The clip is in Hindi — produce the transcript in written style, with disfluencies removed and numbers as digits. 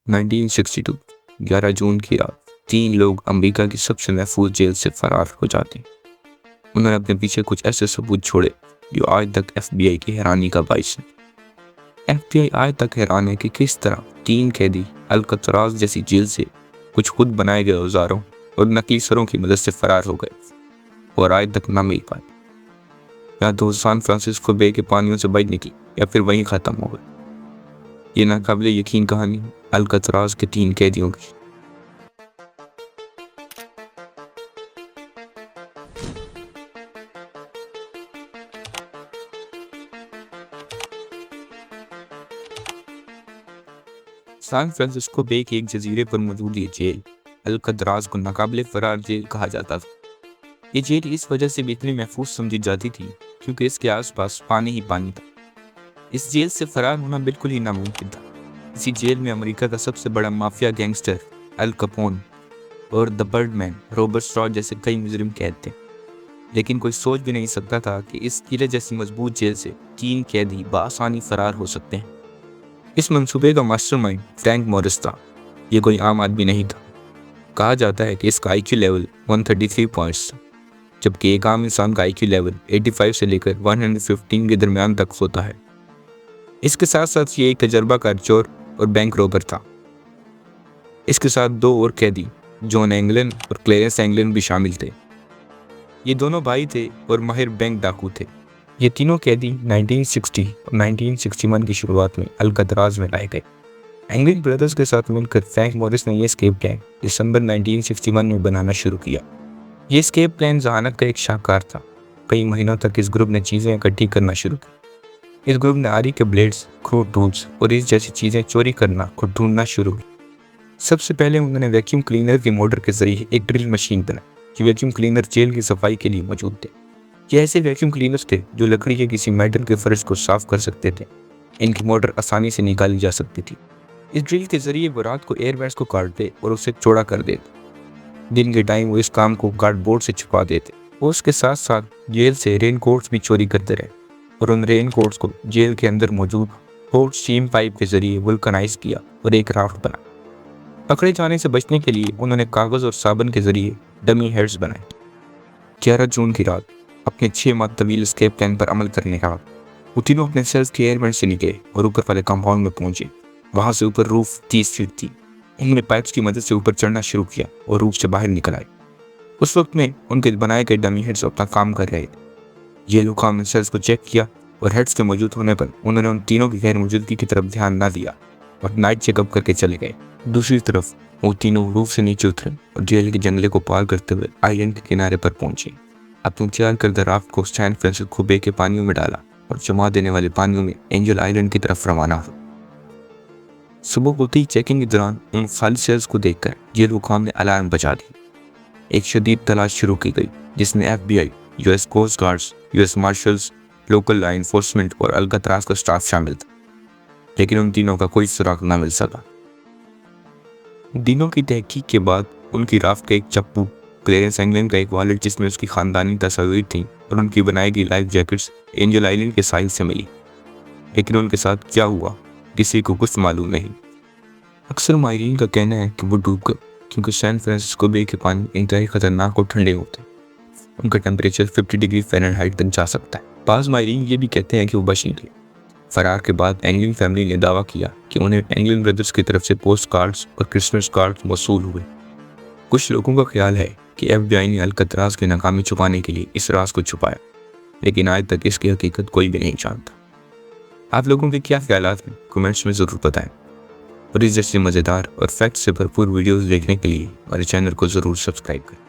1962 11 जून की रात 3 लोग अमेरिका की सबसे महफूज जेल से फरार हो जाते हैं। उन्होंने अपने पीछे कुछ ऐसे सबूत छोड़े जो आज तक FBI की हैरानी का बाइस है। FBI आज तक हैरान है कि किस तरह 3 कैदी अल्कातराज जैसी जेल से कुछ खुद बनाए गए औजारों और नकली सरों की मदद से फरार हो गए और आज तक ना मिल पाए। या तो सैन फ्रांसिस्को बे के पानियों से बच निकली या फिर वहीं ख़त्म हो गए। ये नाकाबिले यकीन कहानी अल्कातराज के 3 कैदियों की। सैन फ्रांसिस्को बे के एक जजीरे पर मौजूद ये जेल अल्कातराज को नाकाबिले फरार जेल कहा जाता था। ये जेल इस वजह से भी इतनी महफूज समझी जाती थी क्योंकि इसके आसपास पानी ही पानी था। इस जेल से फरार होना बिल्कुल ही नामुमकिन था। इसी जेल में अमेरिका का सबसे बड़ा माफिया गैंगस्टर अल कैपोने और द बर्डमैन रॉबर्ट स्ट्रॉ जैसे कई मुजरिम कैद थे। लेकिन कोई सोच भी नहीं सकता था कि इस किले जैसी मजबूत जेल से 3 कैदी बआसानी फरार हो सकते हैं। इस मंसूबे का मास्टरमाइंड फ्रैंक मॉरिस था। ये कोई आम आदमी नहीं था। कहा जाता है कि इसका IQ लेवल 133 पॉइंट्स था, जबकि एक आम इंसान का IQ लेवल 85 से लेकर 115 के दरमियान तक होता है। इसके साथ साथ ये एक तजर्बाकार चोर और बैंक रॉबर था। इसके साथ 2 और कैदी जॉन एंगलन और क्लेरेंस एंगलन भी शामिल थे। ये दोनों भाई थे और माहिर बैंक डाकू थे। ये तीनों कैदी 1960 और 1961 की शुरुआत में अल्कातराज में लाए गए। एंगलिन ब्रदर्स के साथ मिलकर फ्रैंक मॉरिस ने यह एस्केप गैंग दिसंबर 1961 में बनाना शुरू किया। ये एस्केप प्लान जहानत का एक शाहकार था। कई महीनों तक इस ग्रुप ने चीज़ें इकट्ठी करना शुरू की। इस ग्रुप ने आरी के ब्लेड्स, क्रूड टूल्स और इस जैसी चीज़ें चोरी करना और ढूंढना शुरू की। सबसे पहले उन्होंने वैक्यूम क्लीनर की मोटर के जरिए एक ड्रिल मशीन बनाई कि वैक्यूम क्लीनर जेल की सफाई के लिए मौजूद थे। ये ऐसे वैक्यूम क्लीनर्स थे जो लकड़ी के किसी मेटल के फर्श को साफ कर सकते थे। इनकी मोटर आसानी से निकाली जा सकती थी। इस ड्रिल के जरिए वो रात को एयरबैग्स को काटते और उसे चौड़ा कर देते। दिन के टाइम वो इस काम को कार्डबोर्ड से छुपा देते और उसके साथ साथ जेल से रेन कोट्स भी चोरी करते रहे और उन रेन कोट्स को जेल के अंदर मौजूद हॉट स्टीम पाइप के जरिए वल्कनाइज किया और एक राफ्ट बना। पकड़े जाने से बचने के लिए उन्होंने कागज और साबुन के जरिए डमी हेड्स बनाए। 11 जून की रात अपने 6 माह तवील एस्केप प्लान पर अमल करने का वो तीनों अपने सेल्स के एयरवेंट से निकले और ऊपर वाले कंपाउंड में पहुंचे। वहां से ऊपर रूफ 30 फीट थी। उन्होंने पाइप्स की मदद से ऊपर चढ़ना शुरू किया और रूफ से बाहर निकल आए। उस वक्त में उनके बनाए गए डमी हेड्स अपना काम कर रहे थे। ये लोग ने सेल्स को चेक किया और हेड्स के मौजूद होने पर उन्होंने उन तीनों की गैर मौजूदगी की तरफ ध्यान ना दिया और नाइट चेकअप करके चले गए। दूसरी तरफ वो तीनों रूफ से नीचे उतरे और जेल के जंगले को पार करते हुए आइलैंड के किनारे पर पहुंचे। अपने तैयार करदा राफ्ट को सैन फ्रांसिस्को बे के पानियों में डाला और जमा देने वाले पानियों में एंजल आइलैंड की तरफ रवाना हुआ। सुबह होते ही चेकिंग के दौरान उन खाली सेल्स को देखकर जेल हुकाम ने अलार्म बजा दी। एक शदीद तलाश शुरू की गई जिसमें FBI, US coast guards, US marshals, local law enforcement और अल्कातराज का स्टाफ शामिल था, लेकिन उन तीनों का कोई सुराग न मिल सका। दिनों की तहकीक के बाद उनकी राफ्ट का एक चप्पू, क्लेरेंस एंगलन का एक वॉलेट जिसमें उसकी खानदानी तस्वीर थी और उनकी बनाई गई लाइफ जैकेट्स एंजल आइलैंड के साहिल से मिली। लेकिन उनके साथ क्या हुआ किसी को कुछ मालूम नहीं। अक्सर माहिरीन का कहना है कि वो डूब गए क्योंकि सैन फ्रांसिस्को बे के पानी इंतहाई खतरनाक और ठंडे होते हैं। उनका टेम्परेचर 50 डिग्री फ़ारेनहाइट तक जा सकता है। बाज़ माहिरीन ये भी कहते हैं कि वो बच निकले। फरार के बाद एंगलिन फैमिली ने दावा किया कि उन्हें एंगलिन ब्रदर्स की तरफ से पोस्ट कार्ड्स और क्रिसमस कार्ड्स मौसूल हुए। कुछ लोगों का ख्याल है कि FBI ने अल्कातराज की नाकामी छुपाने के लिए इस राज को छुपाया, लेकिन आज तक इसकी हकीकत कोई भी नहीं जानता। आप लोगों के क्या ख्यालात हैं कमेंट्स में ज़रूर बताएं और इस जैसे मज़ेदार और फैक्ट से भरपूर वीडियोस देखने के लिए हमारे चैनल को ज़रूर सब्सक्राइब करें।